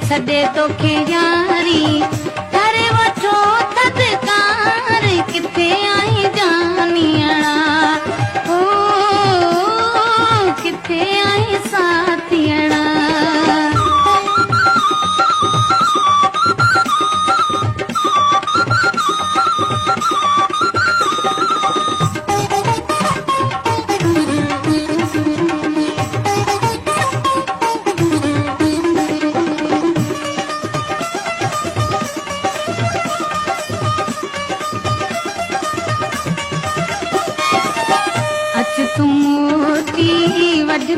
सॾे तोखे यारी करे वठो थदकार किथे आई जानिया ओ किथे आई साथियड़ा अच तू मोती वॾी